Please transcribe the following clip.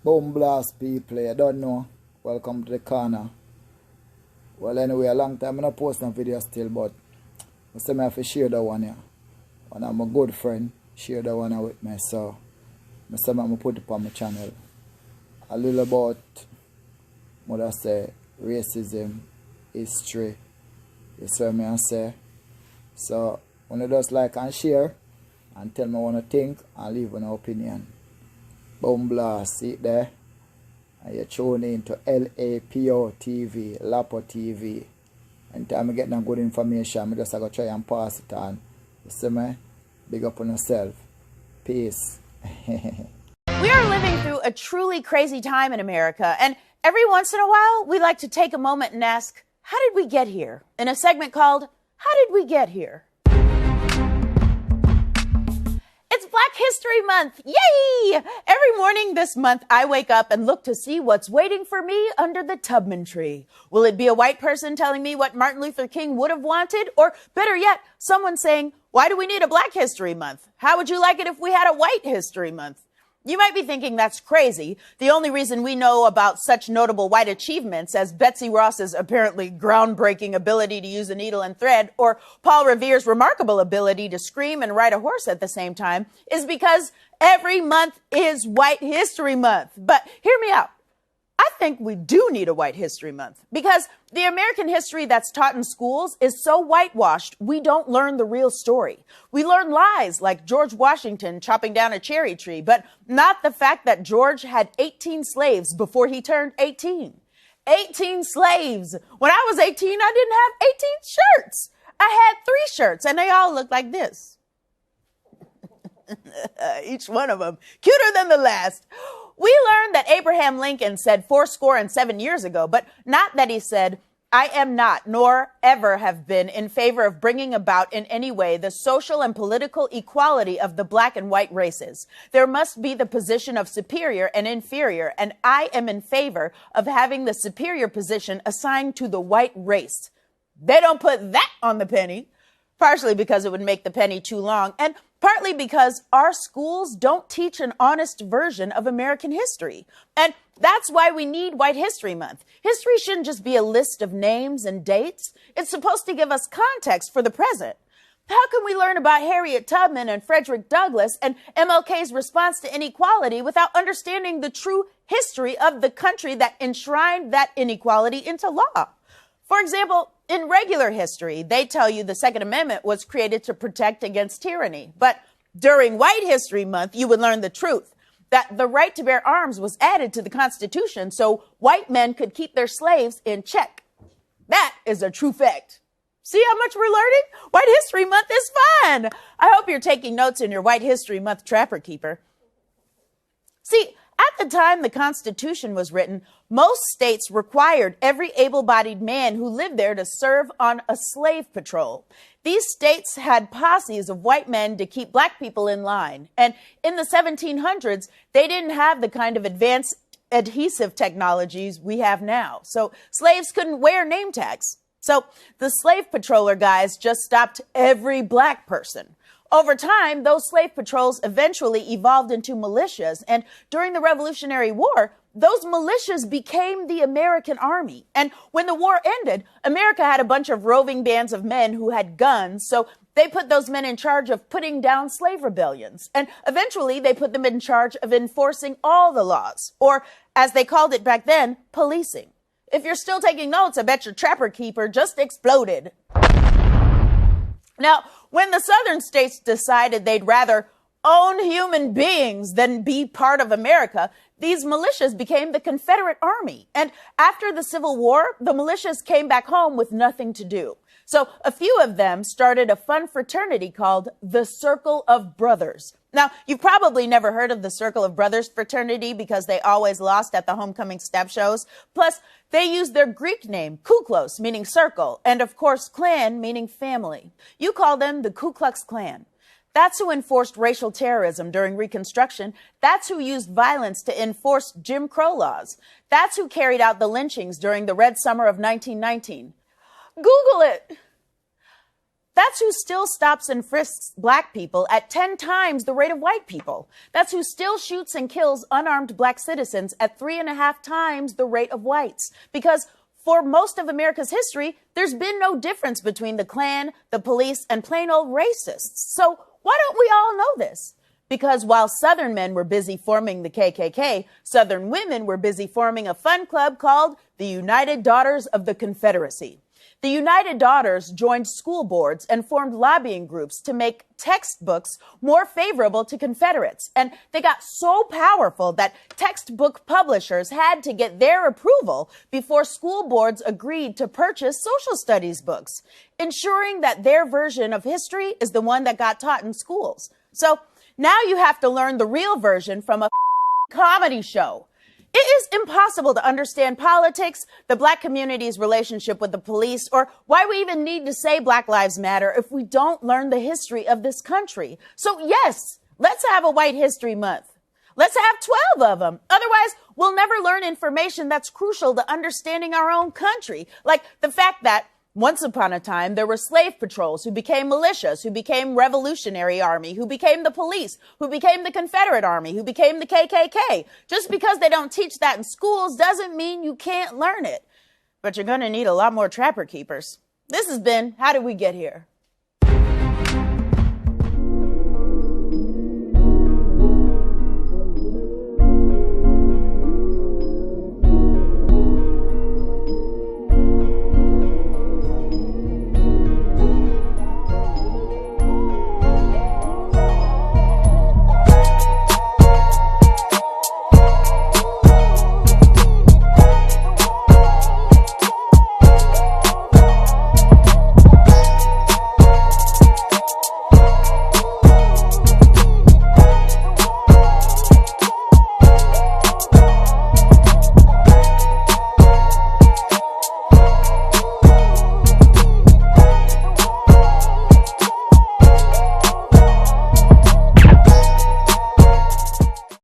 Boom blast people, you don't know. Welcome to the corner. Well, anyway, a long time I not post a video still, but I say I have to share that one here. One of my good friend share that one with me, so I say I put it on my channel. A little about what I say, racism, history. You see what I say? So, when you just like and share and tell me what you think and leave an opinion. Boom blast, see it there? And you tune in to LAPO TV, Lapo TV. Anytime I get some good information, I just go try and pass it on. You see me? Big up on yourself. Peace. We are living through a truly crazy time in America, and every once in a while, we like to take a moment and ask, how did we get here? In a segment called, How Did We Get Here? It's Black History Month. Yay! Every morning this month, I wake up and look to see what's waiting for me under the Tubman tree. Will it be a white person telling me what Martin Luther King would have wanted? Or better yet, someone saying, why do we need a Black History Month? How would you like it if we had a White History Month? You might be thinking that's crazy. The only reason we know about such notable white achievements as Betsy Ross's apparently groundbreaking ability to use a needle and thread, or Paul Revere's remarkable ability to scream and ride a horse at the same time, is because every month is White History Month. But hear me out. I think we do need a White History Month because the American history that's taught in schools is so whitewashed, we don't learn the real story. We learn lies like George Washington chopping down a cherry tree, but not the fact that George had 18 slaves before he turned 18. 18 slaves. When I was 18, I didn't have 18 shirts. I had 3 shirts and they all looked like this. Each one of them cuter than the last. We learned that Abraham Lincoln said 77 years ago, but not that he said, I am not, nor ever have been in favor of bringing about in any way the social and political equality of the black and white races. There must be the position of superior and inferior, and I am in favor of having the superior position assigned to the white race. They don't put that on the penny, partially because it would make the penny too long, and partly because our schools don't teach an honest version of American history. And that's why we need White History Month. History shouldn't just be a list of names and dates. It's supposed to give us context for the present. How can we learn about Harriet Tubman and Frederick Douglass and MLK's response to inequality without understanding the true history of the country that enshrined that inequality into law? For example, in regular history, they tell you the Second Amendment was created to protect against tyranny. But during White History Month, you would learn the truth, that the right to bear arms was added to the Constitution so white men could keep their slaves in check. That is a true fact. See how much we're learning? White History Month is fun. I hope you're taking notes in your White History Month Trapper Keeper. See, at the time the Constitution was written, most states required every able-bodied man who lived there to serve on a slave patrol. These states had posses of white men to keep black people in line. And in the 1700s, they didn't have the kind of advanced adhesive technologies we have now. So slaves couldn't wear name tags. So the slave patroller guys just stopped every black person. Over time, those slave patrols eventually evolved into militias, and during the Revolutionary War, those militias became the American army. And when the war ended, America had a bunch of roving bands of men who had guns, so they put those men in charge of putting down slave rebellions. And eventually, they put them in charge of enforcing all the laws, or as they called it back then, policing. If you're still taking notes, I bet your Trapper Keeper just exploded. Now, when the southern states decided they'd rather own human beings than be part of America, these militias became the Confederate Army. And after the Civil War, the militias came back home with nothing to do. So a few of them started a fun fraternity called the Circle of Brothers. Now, you've probably never heard of the Circle of Brothers fraternity because they always lost at the homecoming step shows. Plus, they used their Greek name, Kuklos, meaning circle, and of course, clan, meaning family. You call them the Ku Klux Klan. That's who enforced racial terrorism during Reconstruction. That's who used violence to enforce Jim Crow laws. That's who carried out the lynchings during the Red Summer of 1919. Google it. That's who still stops and frisks black people at 10 times the rate of white people. That's who still shoots and kills unarmed black citizens at 3.5 times the rate of whites. Because for most of America's history, there's been no difference between the Klan, the police, and plain old racists. So why don't we all know this? Because while Southern men were busy forming the KKK, Southern women were busy forming a fun club called the United Daughters of the Confederacy. The United Daughters joined school boards and formed lobbying groups to make textbooks more favorable to Confederates. And they got so powerful that textbook publishers had to get their approval before school boards agreed to purchase social studies books, ensuring that their version of history is the one that got taught in schools. So now you have to learn the real version from a comedy show. It is impossible to understand politics, the black community's relationship with the police, or why we even need to say Black Lives Matter if we don't learn the history of this country. So yes, let's have a White History Month. Let's have 12 of them. Otherwise, we'll never learn information that's crucial to understanding our own country. Like the fact that once upon a time, there were slave patrols who became militias, who became Revolutionary Army, who became the police, who became the Confederate Army, who became the KKK. Just because they don't teach that in schools doesn't mean you can't learn it. But you're going to need a lot more trapper keepers. This has been How Did We Get Here?